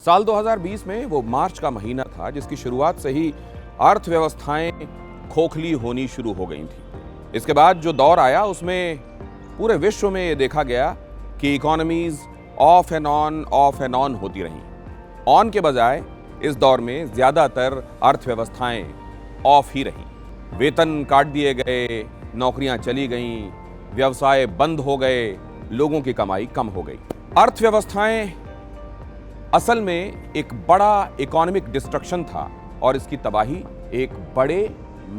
साल 2020 में वो मार्च का महीना था जिसकी शुरुआत से ही अर्थव्यवस्थाएं खोखली होनी शुरू हो गई थी। इसके बाद जो दौर आया उसमें पूरे विश्व में ये देखा गया कि इकोनॉमीज ऑफ एंड ऑन होती रहीं। ऑन के बजाय इस दौर में ज्यादातर अर्थव्यवस्थाएं ऑफ ही रहीं। वेतन काट दिए गए, नौकरियां चली गईं, व्यवसाय बंद हो गए, लोगों की कमाई कम हो गई। अर्थव्यवस्थाएं असल में एक बड़ा इकोनॉमिक डिस्ट्रक्शन था और इसकी तबाही एक बड़े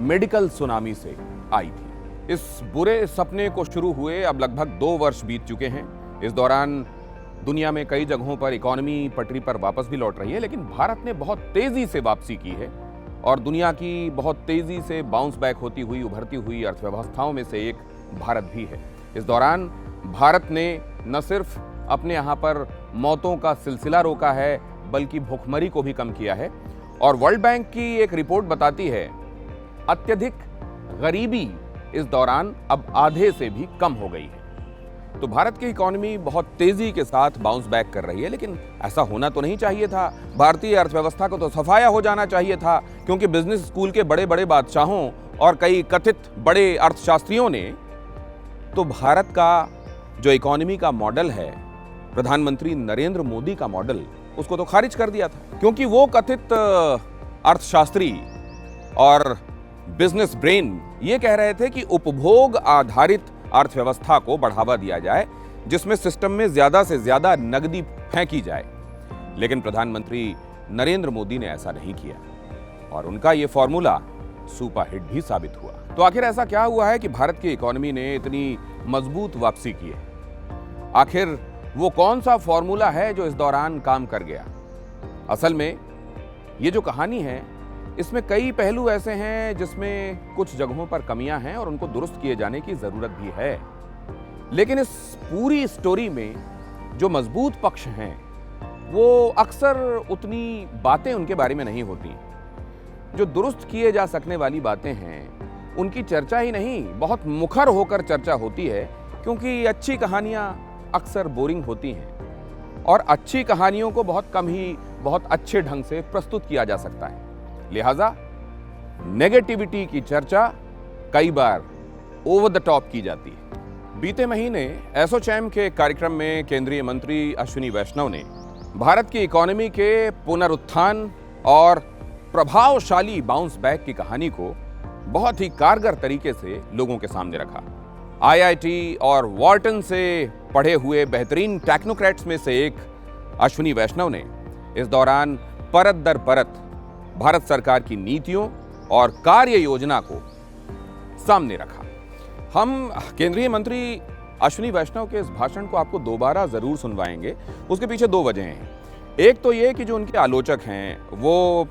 मेडिकल सुनामी से आई थी। इस बुरे सपने को शुरू हुए अब लगभग 2 वर्ष बीत चुके हैं। इस दौरान दुनिया में कई जगहों पर इकोनॉमी पटरी पर वापस भी लौट रही है, लेकिन भारत ने बहुत तेजी से वापसी की है और दुनिया की बहुत तेजी से बाउंस बैक होती हुई उभरती हुई अर्थव्यवस्थाओं में से एक भारत भी है। इस दौरान भारत ने न सिर्फ अपने यहाँ पर मौतों का सिलसिला रोका है बल्कि भुखमरी को भी कम किया है। और वर्ल्ड बैंक की एक रिपोर्ट बताती है अत्यधिक गरीबी इस दौरान अब आधे से भी कम हो गई है। तो भारत की इकोनॉमी बहुत तेजी के साथ बाउंस बैक कर रही है, लेकिन ऐसा होना तो नहीं चाहिए था। भारतीय अर्थव्यवस्था को तो सफाया हो जाना चाहिए था, क्योंकि बिजनेस स्कूल के बड़े बड़े बादशाहों और कई कथित बड़े अर्थशास्त्रियों ने तो भारत का जो इकोनॉमी का मॉडल है, प्रधानमंत्री नरेंद्र मोदी का मॉडल, उसको तो खारिज कर दिया था, क्योंकि वो कथित अर्थशास्त्री और बिजनेस ब्रेन ये कह रहे थे कि उपभोग आधारित अर्थव्यवस्था को बढ़ावा दिया जाए, जिसमें सिस्टम में ज्यादा से ज्यादा नकदी फेंकी जाए। लेकिन प्रधानमंत्री नरेंद्र मोदी ने ऐसा नहीं किया और उनका ये फॉर्मूला सुपरहिट भी साबित हुआ। तो आखिर ऐसा क्या हुआ है कि भारत की इकोनॉमी ने इतनी मजबूत वापसी की है? आखिर वो कौन सा फॉर्मूला है जो इस दौरान काम कर गया? असल में ये जो कहानी है इसमें कई पहलू ऐसे हैं जिसमें कुछ जगहों पर कमियां हैं और उनको दुरुस्त किए जाने की जरूरत भी है। लेकिन इस पूरी स्टोरी में जो मजबूत पक्ष हैं वो अक्सर उतनी बातें उनके बारे में नहीं होती। जो दुरुस्त किए जा सकने वाली बातें हैं उनकी चर्चा ही नहीं, बहुत मुखर होकर चर्चा होती है, क्योंकि अच्छी कहानियां अक्सर बोरिंग होती हैं और अच्छी कहानियों को बहुत कम ही बहुत अच्छे ढंग से प्रस्तुत किया जा सकता है। लिहाजा नेगेटिविटी की चर्चा कई बार ओवर द टॉप की जाती है। बीते महीने एसोचैम के कार्यक्रम में केंद्रीय मंत्री अश्विनी वैष्णव ने भारत की इकोनॉमी के पुनरुत्थान और प्रभावशाली बाउंस बैक की कहानी को बहुत ही कारगर तरीके से लोगों के सामने रखा। आईआईटी और वॉर्टन से पढ़े हुए बेहतरीन टेक्नोक्रेट्स में से एक अश्विनी वैष्णव ने इस दौरान परत दर परत भारत सरकार की नीतियों और कार्य योजना को सामने रखा। हम केंद्रीय मंत्री अश्विनी वैष्णव के इस भाषण को आपको दोबारा जरूर सुनवाएंगे। उसके पीछे 2 वजह हैं। एक तो ये कि जो उनके आलोचक हैं वो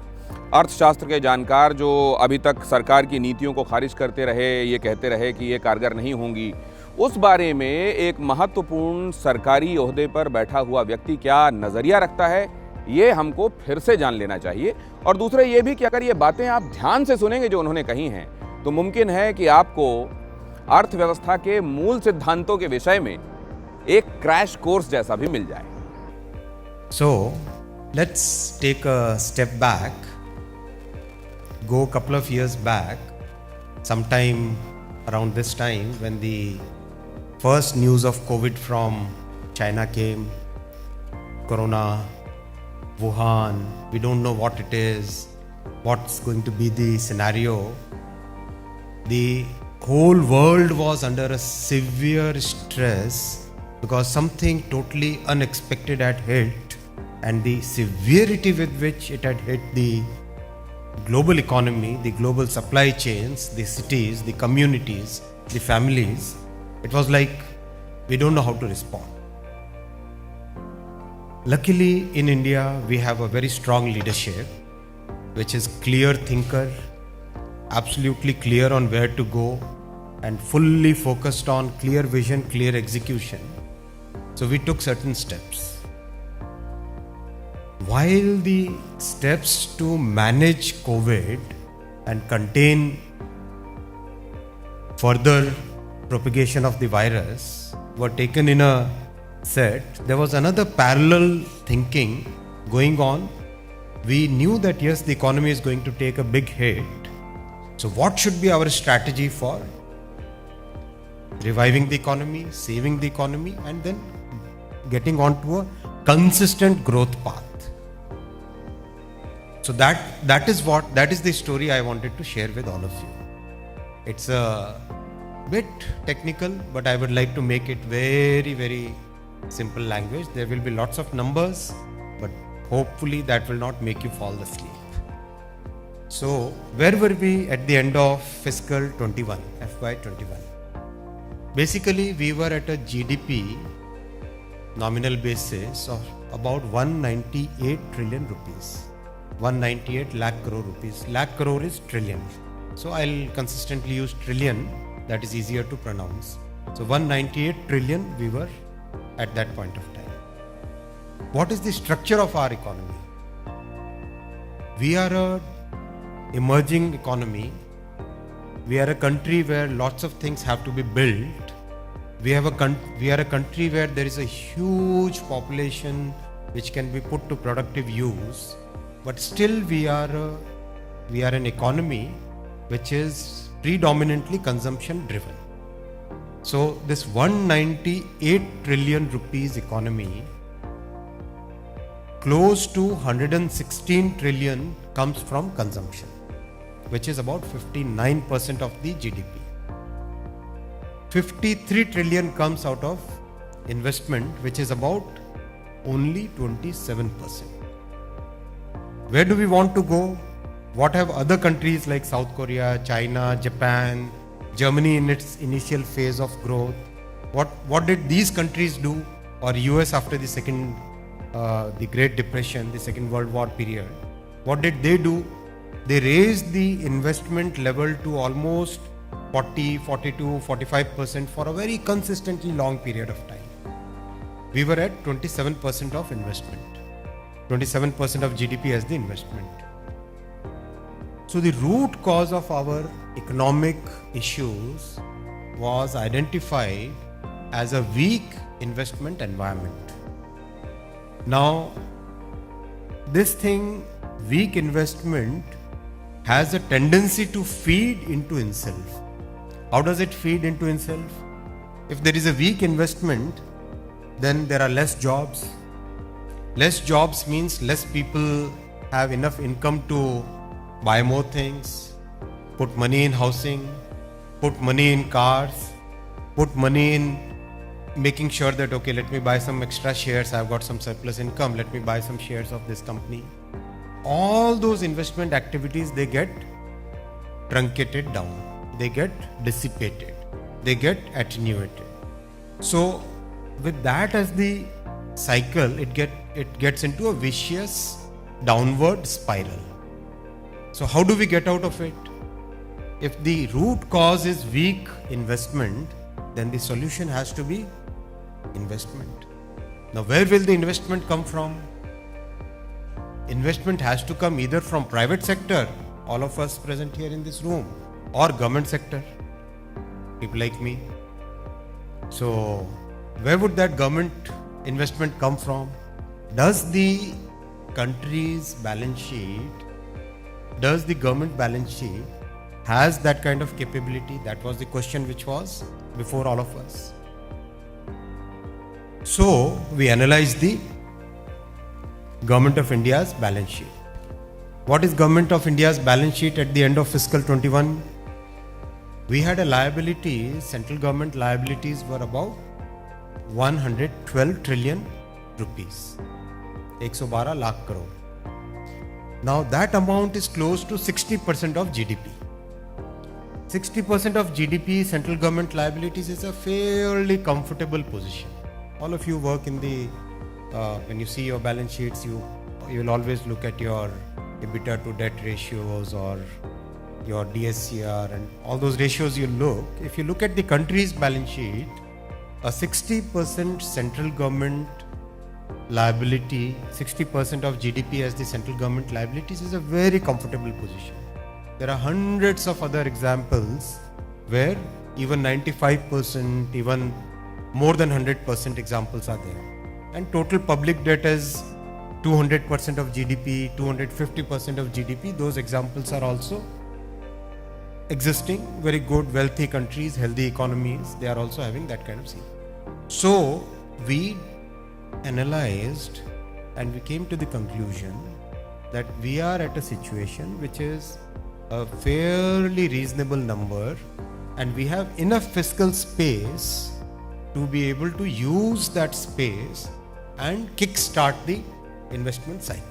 अर्थशास्त्र के जानकार, जो अभी तक सरकार की नीतियों को खारिज करते रहे, ये कहते रहे कि ये कारगर नहीं होंगी, उस बारे में एक महत्वपूर्ण सरकारी ओहदे पर बैठा हुआ व्यक्ति क्या नजरिया रखता है, ये हमको फिर से जान लेना चाहिए। और दूसरे ये भी कि अगर ये बातें आप ध्यान से सुनेंगे जो उन्होंने कही हैं, तो मुमकिन है कि आपको अर्थव्यवस्था के मूल सिद्धांतों के विषय में एक क्रैश कोर्स जैसा भी मिल जाए। So, let's take a step back, go a couple of years back, sometime around this time when the first news of COVID from China came, Corona, Wuhan, we don't know what it is, what's going to be the scenario. The whole world was under a severe stress because something totally unexpected had hit, and the severity with which it had hit the global economy, the global supply chains, the cities, the communities, the families, it was like we don't know how to respond. Luckily in India we have a very strong leadership which is clear thinker, absolutely clear on where to go and fully focused on clear vision, clear execution. So we took certain steps. While the steps to manage COVID and contain further propagation of the virus were taken in a set, there was another parallel thinking going on, we knew that yes, the economy is going to take a big hit. So what should be our strategy for reviving the economy, saving the economy, and then getting onto a consistent growth path? So that is the story I wanted to share with all of you. It's a bit technical, but I would like to make it very, very simple language. There will be lots of numbers, but hopefully that will not make you fall asleep. So where were we at the end of fiscal 21, FY21? Basically, we were at a GDP nominal basis of about 198 trillion rupees. 198 lakh crore rupees. Lakh crore is trillion. So I'll consistently use trillion, that is easier to pronounce. So 198 trillion we were at that point of time. What is the structure of our economy? We are a emerging economy. We are a country where lots of things have to be built. We are a country where there is a huge population which can be put to productive use, but still we are an economy which is predominantly consumption driven. So this 198 trillion rupees economy, close to 116 trillion comes from consumption, which is about 59% of the GDP. 53 trillion comes out of investment, which is about only 27%. Where do we want to go? What have other countries like South Korea, China, Japan, Germany in its initial phase of growth? What did these countries do? Or US after the Great Depression, the Second World War period? What did they do? They raised the investment level to almost 40, 42, 45% for a very consistently long period of time. We were at 27% of investment. 27% of GDP as the investment. So the root cause of our economic issues was identified as a weak investment environment. Now, this thing, weak investment, has a tendency to feed into itself. How does it feed into itself? If there is a weak investment, then there are less jobs. Less jobs means less people have enough income to buy more things, put money in housing, put money in cars, put money in making sure that, okay, let me buy some extra shares, I've got some surplus income, let me buy some shares of this company. All those investment activities, they get truncated down, they get dissipated, they get attenuated. So with that as the cycle, it gets into a vicious downward spiral. So how do we get out of it? If the root cause is weak investment, then the solution has to be investment. Now where will the investment come from? Investment has to come either from private sector, all of us present here in this room, or government sector, people like me. So where would that government investment come from? Does the country's balance sheet, does the government balance sheet has that kind of capability? That was the question which was before all of us. So we analyzed the Government of India's balance sheet. What is Government of India's balance sheet at the end of fiscal 21? We had a liability, central government liabilities were about 112 trillion rupees. 112 lakh crore. Now that amount is close to 60% of GDP. 60% of GDP central government liabilities is a fairly comfortable position. All of you work in the, when you see your balance sheets, you will always look at your EBITDA to debt ratios or your DSCR and all those ratios you look. If you look at the country's balance sheet, a 60% central government liability, 60% of GDP as the central government liabilities is a very comfortable position. There are hundreds of other examples where even 95%, even more than 100% examples are there. And total public debt is 200% of GDP, 250% of GDP. Those examples are also existing. Very good, wealthy countries, healthy economies, they are also having that kind of scene. So we analyzed and we came to the conclusion that we are at a situation which is a fairly reasonable number, and we have enough fiscal space to be able to use that space and kickstart the investment cycle.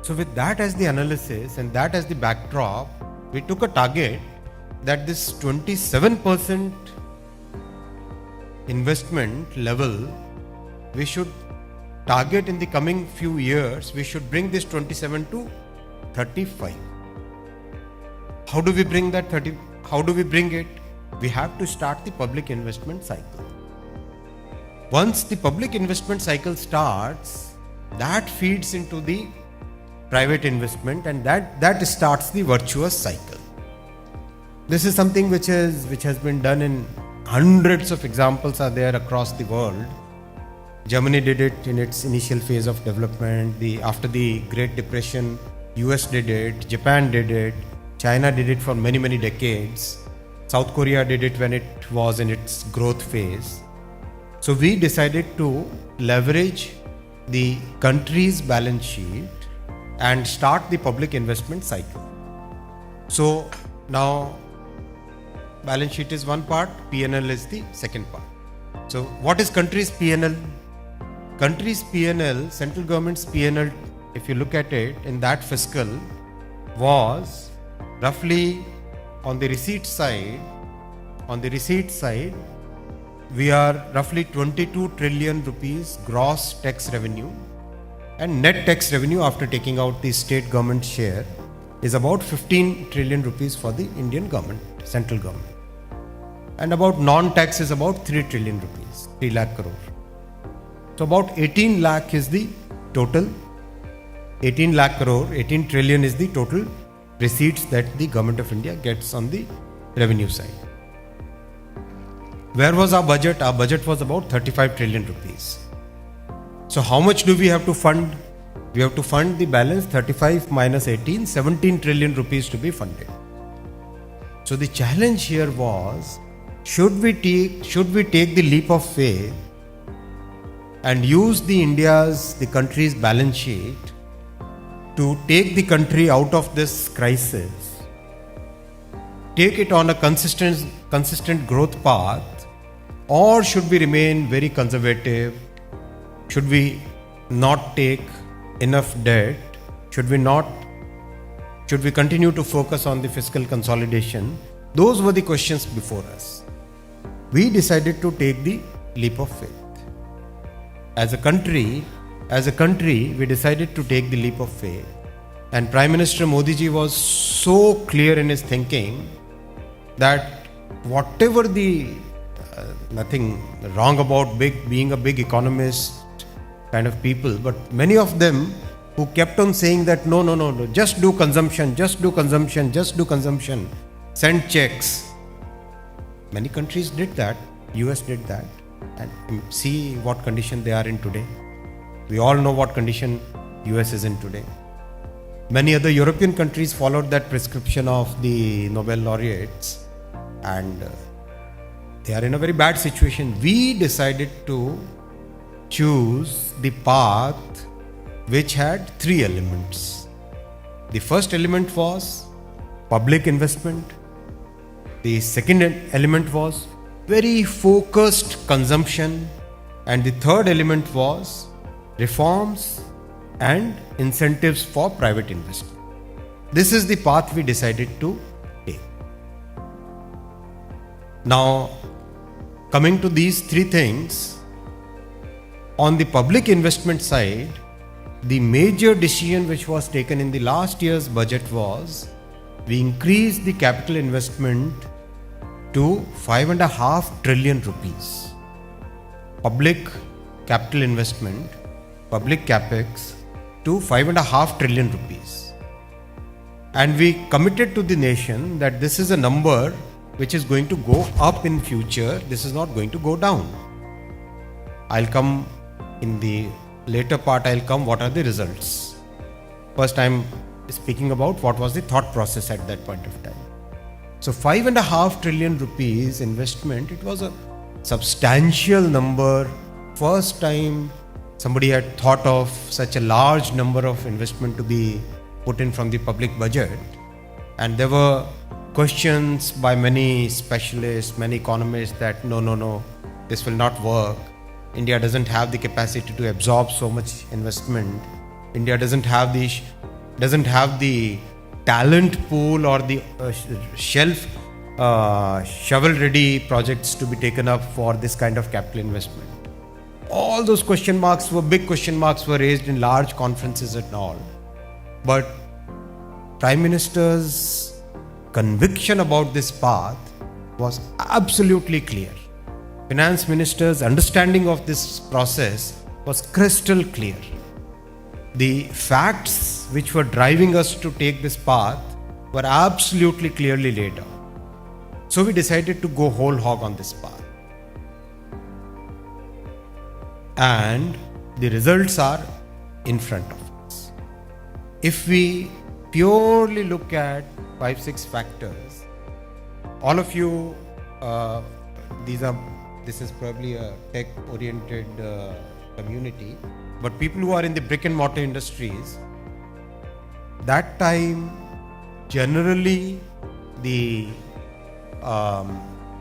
So with that as the analysis and that as the backdrop, we took a target that this 27% investment level we should target in the coming few years. We should bring this 27 to 35. How do we bring that 30? How do we bring it? We have to start the public investment cycle. Once the public investment cycle starts, that feeds into the private investment, and that starts the virtuous cycle. This is something which has been done in hundreds of examples are there across the world. Germany did it in its initial phase of development. After the Great Depression, US did it, Japan did it, China did it for many, many decades. South Korea did it when it was in its growth phase. So we decided to leverage the country's balance sheet and start the public investment cycle. So now balance sheet is one part, P&L is the second part. So what is country's P&L? Country's P&L, central government's P&L, if you look at it in that fiscal, was roughly on the receipt side, we are roughly 22 trillion rupees gross tax revenue, and net tax revenue after taking out the state government share is about 15 trillion rupees for the Indian government, central government. And about non-tax is about 3 trillion rupees, 3 lakh crore. So about 18 lakh is the total, 18 lakh crore, 18 trillion is the total receipts that the government of India gets on the revenue side. Where was our budget? Our budget was about 35 trillion rupees. So how much do we have to fund? We have to fund the balance 35 minus 18, 17 trillion rupees to be funded. So the challenge here was, should we take the leap of faith and use the country's balance sheet to take the country out of this crisis, take it on a consistent growth path, or should we remain very conservative? Should we not take enough debt? Should we continue to focus on the fiscal consolidation? Those were the questions before us. We decided to take the leap of faith. As a country, we decided to take the leap of faith. And Prime Minister Modi ji was so clear in his thinking that whatever nothing wrong about being a big economist kind of people, but many of them who kept on saying that no, just do consumption, send checks. Many countries did that, US did that, and see what condition they are in today. We all know what condition US is in today. Many other European countries followed that prescription of the Nobel laureates, and they are in a very bad situation. We decided to choose the path which had 3 elements. The first element was public investment. The second element was very focused consumption. And the third element was reforms and incentives for private investment. This is the path we decided to take. Now, coming to these 3 things, on the public investment side, the major decision which was taken in the last year's budget was we increased the capital investment to 5.5 trillion rupees. Public capital investment, public capex to 5.5 trillion rupees. And we committed to the nation that this is a number which is going to go up in future. This is not going to go down. I'll come in the later part I'll come what are the results. First I'm speaking about what was the thought process at that point of time. So 5.5 trillion rupees investment, it was a substantial number. First time somebody had thought of such a large number of investment to be put in from the public budget. And there were questions by many specialists, many economists that no, this will not work. India doesn't have the capacity to absorb so much investment. India doesn't have the talent pool or the shovel-ready projects to be taken up for this kind of capital investment. All those big question marks were raised in large conferences and all. But Prime Minister's conviction about this path was absolutely clear. Finance Minister's understanding of this process was crystal clear. The facts which were driving us to take this path were absolutely clearly laid out. So we decided to go whole hog on this path. And the results are in front of us. If we purely look at 5-6 factors, all of you, this is probably a tech-oriented community, but people who are in the brick and mortar industries, that time generally the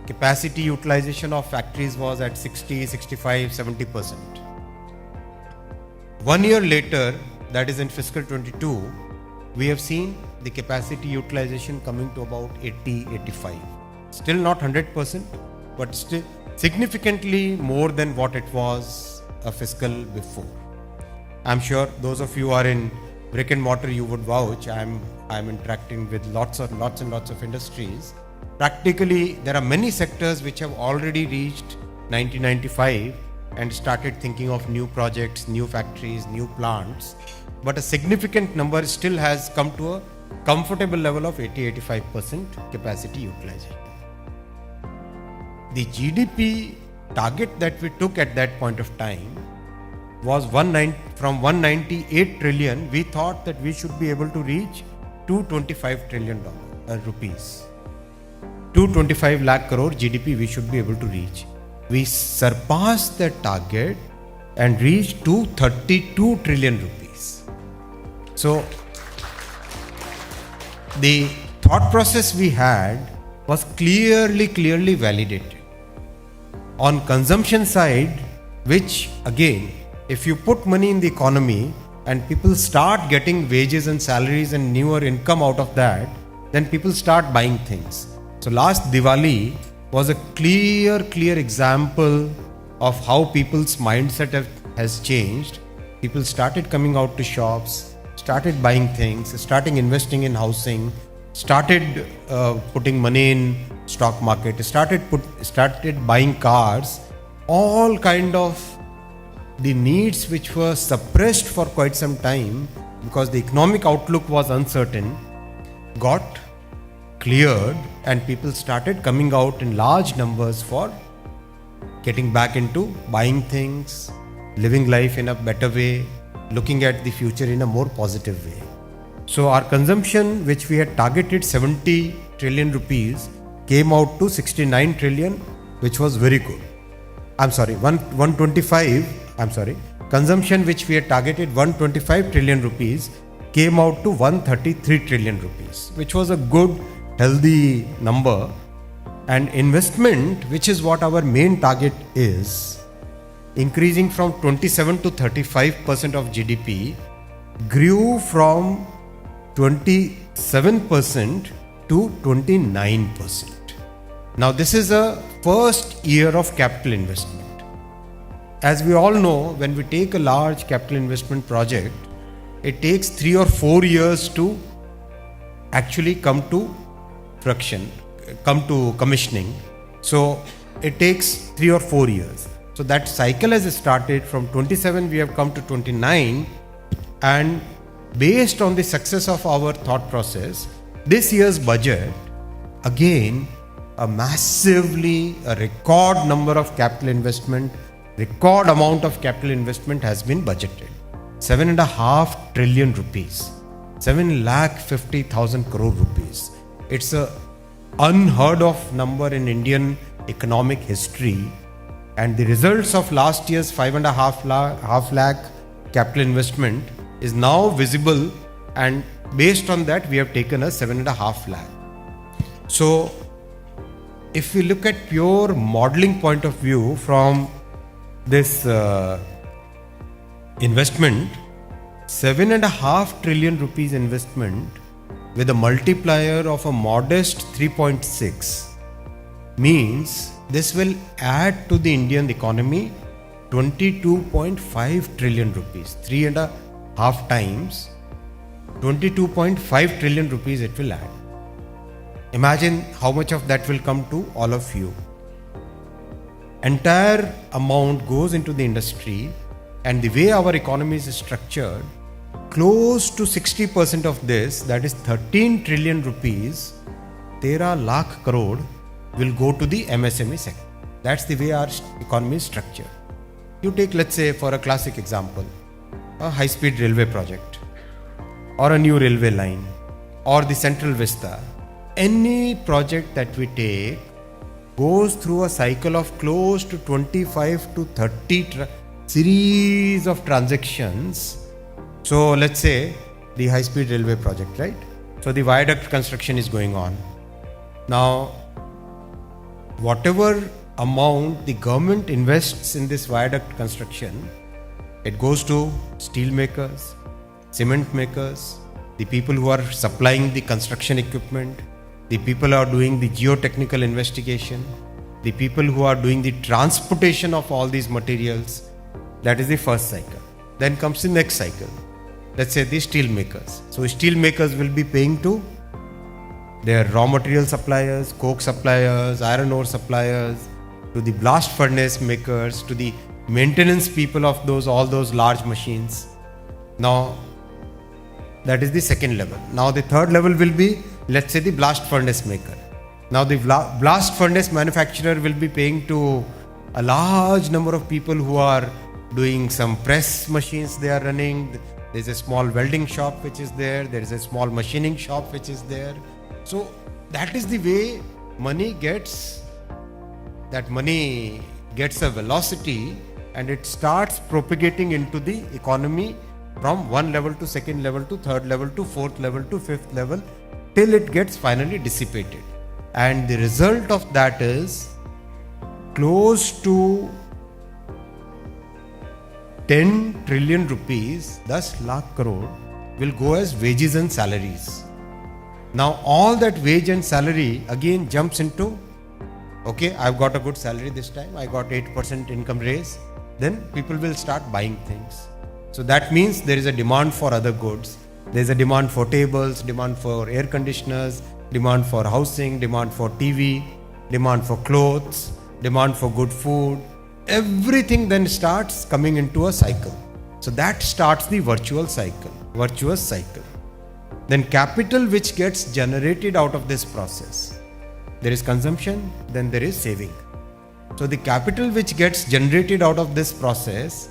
capacity utilization of factories was at 60, 65, 70%. 1 year later, that is in fiscal 22, we have seen the capacity utilization coming to about 80, 85. Still not 100%, but still significantly more than what it was a fiscal before. I'm sure those of you who are in brick and mortar, you would vouch. I'm interacting with lots and lots of industries. Practically, there are many sectors which have already reached 1995 and started thinking of new projects, new factories, new plants. But a significant number still has come to a comfortable level of 80-85% capacity utilization. The GDP target that we took at that point of time was from 198 trillion, we thought that we should be able to reach 225 trillion rupees. 225 lakh crore GDP we should be able to reach. We surpassed that target and reached 232 trillion rupees. So the thought process we had was clearly validated. On consumption side, which again, if you put money in the economy and people start getting wages and salaries and newer income out of that, then people start buying things. So last Diwali was a clear example of how people's mindset has changed. People started coming out to shops, started buying things, starting investing in housing, started putting money in stock market, started buying cars. All kind of the needs which were suppressed for quite some time because the economic outlook was uncertain got cleared, and people started coming out in large numbers for getting back into buying things, living life in a better way, looking at the future in a more positive way. So our consumption, which we had targeted 70 trillion rupees, came out to 69 trillion, which was very good. Consumption which we had targeted 125 trillion rupees came out to 133 trillion rupees, which was a good, healthy number. And investment, which is what our main target is, increasing from 27 to 35% of GDP, grew from 27% to 29%. Now this is a first year of capital investment. As we all know, when we take a large capital investment project, it takes 3 or 4 years to actually come to commissioning. So it takes 3 or 4 years. So that cycle has started from 27, we have come to 29, and based on the success of our thought process, this year's budget, again, a record number of capital investment, record amount of capital investment has been budgeted. 7.5 trillion rupees. 7,50,000 crore rupees. It's a unheard of number in Indian economic history, and the results of last year's 5.5 lakh capital investment is now visible, and based on that we have taken a 7.5 lakh. So if we look at pure modeling point of view from this investment, 7.5 trillion rupees investment with a multiplier of a modest 3.6 means this will add to the Indian economy 22.5 trillion rupees, 3.5 times 22.5 trillion rupees it will add. Imagine how much of that will come to all of you. Entire amount goes into the industry, and the way our economy is structured, close to 60% of this, that is 13 trillion rupees, 13 lakh crore, will go to the MSME sector. That's the way our economy is structured. You take, let's say, for a classic example, a high-speed railway project, or a new railway line, or the Central Vista. Any project that we take goes through a cycle of close to 25 to 30 series of transactions. So let's say the high-speed railway project, right? So the viaduct construction is going on. Now, whatever amount the government invests in this viaduct construction, it goes to steel makers, cement makers, the people who are supplying the construction equipment, the people who are doing the geotechnical investigation, the people who are doing the transportation of all these materials. That is the first cycle. Then comes the next cycle. Let's say the steel makers. So steel makers will be paying to their raw material suppliers, coke suppliers, iron ore suppliers, to the blast furnace makers, to the maintenance people of all those large machines. Now, that is the second level. Now the third level will be, let's say, the blast furnace maker. Now the blast furnace manufacturer will be paying to a large number of people who are doing some press machines they are running. There's a small welding shop which is there. There is a small machining shop which is there. So that is the way money gets a velocity, and it starts propagating into the economy from one level to second level to third level to fourth level to fifth level, till it gets finally dissipated. And the result of that is close to 10 trillion rupees, 10 lakh crore, will go as wages and salaries. Now all that wage and salary again jumps into, okay, I've got a good salary this time, I got 8% income raise, then people will start buying things. So that means there is a demand for other goods. There is a demand for tables, demand for air conditioners, demand for housing, demand for TV, demand for clothes, demand for good food. Everything then starts coming into a cycle. So that starts the virtuous cycle. Then capital which gets generated out of this process. There is consumption, then there is saving. So the capital which gets generated out of this process,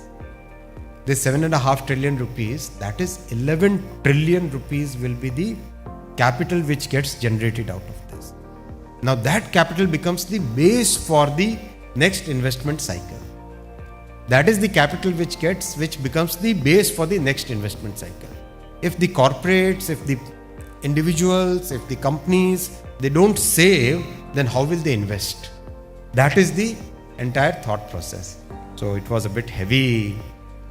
this 7.5 trillion rupees, that is 11 trillion rupees will be the capital which gets generated out of this. Now that capital becomes the base for the next investment cycle. That is the capital which becomes the base for the next investment cycle. If the corporates, if the individuals, if the companies, they don't save, then how will they invest? That is the entire thought process. So it was a bit heavy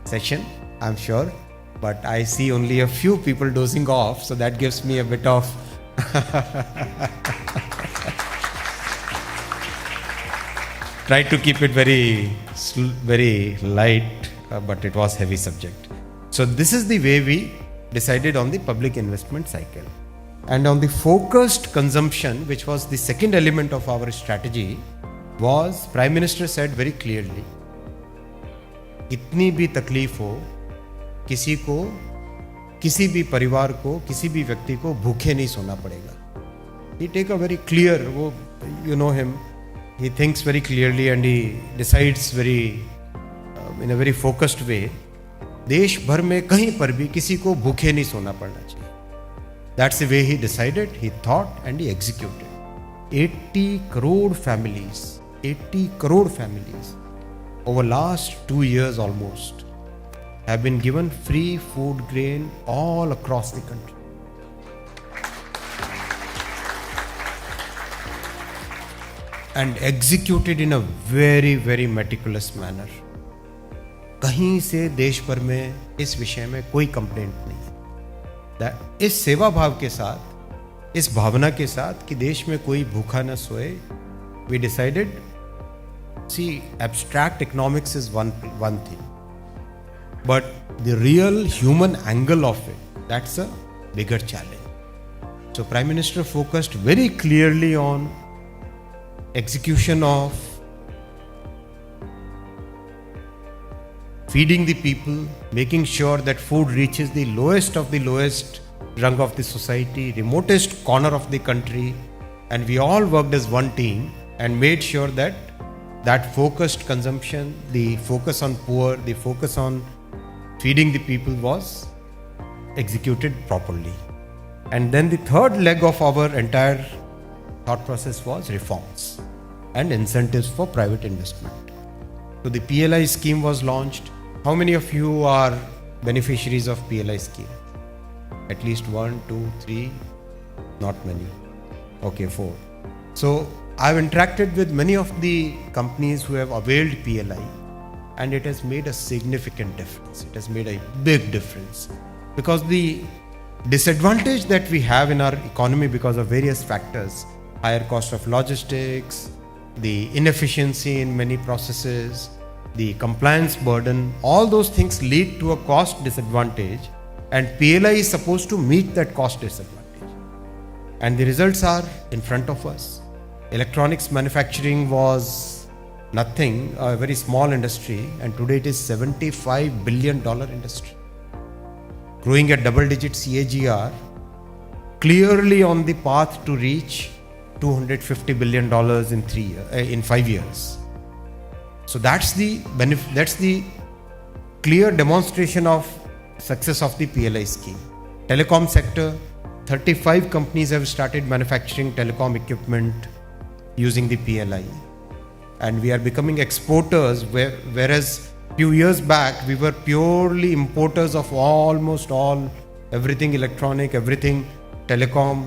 session, I'm sure, but I see only a few people dozing off, so that gives me a bit of try to keep it very light, but it was heavy subject. So this is the way we decided on the public investment cycle. And on the focused consumption, which was the second element of our strategy, was Prime Minister said very clearly, इतनी भी तकलीफ हो, किसी को, किसी भी परिवार को, किसी भी व्यक्ति को भूखे नहीं सोना पड़ेगा. He take a very clear, you know him, he thinks very clearly and he decides very in a very focused way, देश भर में कहीं पर भी किसी को भूखे नहीं सोना पड़ना चाहिए. That's the way he decided, he thought, and he executed. 80 crore families, 80 crore families over last 2 years almost have been given free food grain all across the country. And executed in a very, very meticulous manner. कहीं से देश भर में इस विषय में कोई complaint नहीं. इस सेवा भाव के साथ, इस भावना के साथ कि देश में कोई भूखा न सोए, we decided, see, abstract economics is one thing, but the real human angle of it, that's a bigger challenge. So Prime Minister focused very clearly on execution of feeding the people, making sure that food reaches the lowest of the lowest rung of the society, remotest corner of the country, and we all worked as one team and made sure that that focused consumption, the focus on poor, the focus on feeding the people was executed properly. And then the third leg of our entire thought process was reforms and incentives for private investment. So the PLI scheme was launched. How many of you are beneficiaries of PLI scheme? At least 1, 2, 3, not many. Okay, 4. So I've interacted with many of the companies who have availed PLI, and it has made a significant difference. It has made a big difference, because the disadvantage that we have in our economy because of various factors, higher cost of logistics, the inefficiency in many processes, the compliance burden, all those things lead to a cost disadvantage, and PLI is supposed to meet that cost disadvantage. And the results are in front of us. Electronics manufacturing was nothing, a very small industry, and today it is $75 billion industry, growing at double-digit CAGR, clearly on the path to reach $250 billion in 5 years. So that's the benefit, that's the clear demonstration of success of the PLI scheme. Telecom sector, 35 companies have started manufacturing telecom equipment using the PLI, and we are becoming exporters, whereas few years back we were purely importers of almost all, everything electronic, everything telecom,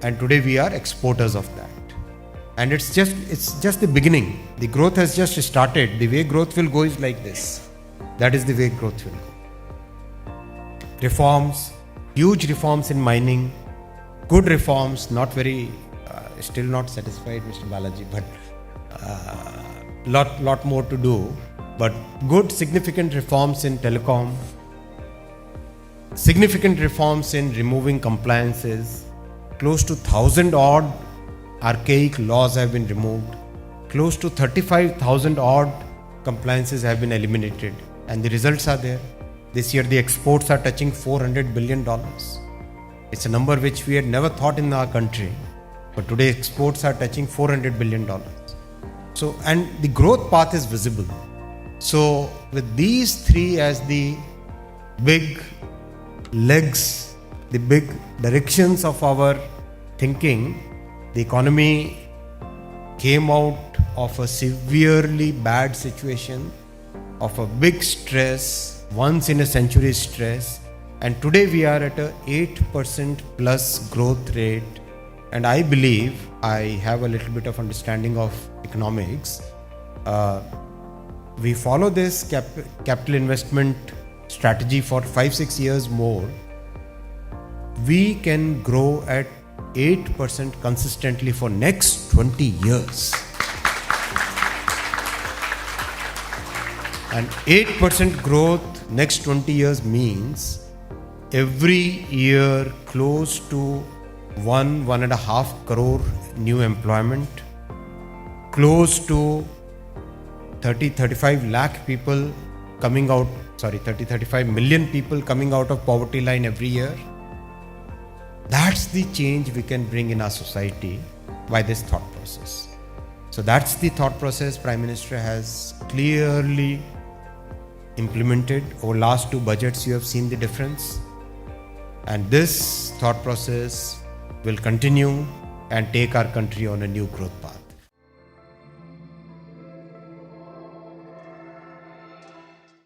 and today we are exporters of that. And it's just the beginning. The growth has just started. The way growth will go is like this. That is the way growth will go. Reforms, huge reforms in mining, good reforms, not very, still not satisfied, Mr. Balaji, but lot more to do. But good, significant reforms in telecom, significant reforms in removing compliances, close to 1,000 odd archaic laws have been removed, close to 35,000 odd compliances have been eliminated, and the results are there. This year the exports are touching $400 billion. It's a number which we had never thought in our country, but today exports are touching $400 billion. So, and the growth path is visible. So with these three as the big legs, the big directions of our thinking, the economy came out of a severely bad situation, of a big stress, once in a century stress, and today we are at a 8% plus growth rate. And I believe, I have a little bit of understanding of economics, we follow this capital investment strategy for 5-6 years more, we can grow at 8% consistently for next 20 years. And 8% growth next 20 years means every year close to 1.5 crore new employment, close to 30-35 lakh people coming out, 30-35 million people coming out of poverty line every year. That's the change we can bring in our society by this thought process. So that's the thought process Prime Minister has clearly implemented. Over last two budgets, you have seen the difference. And this thought process will continue and take our country on a new growth path.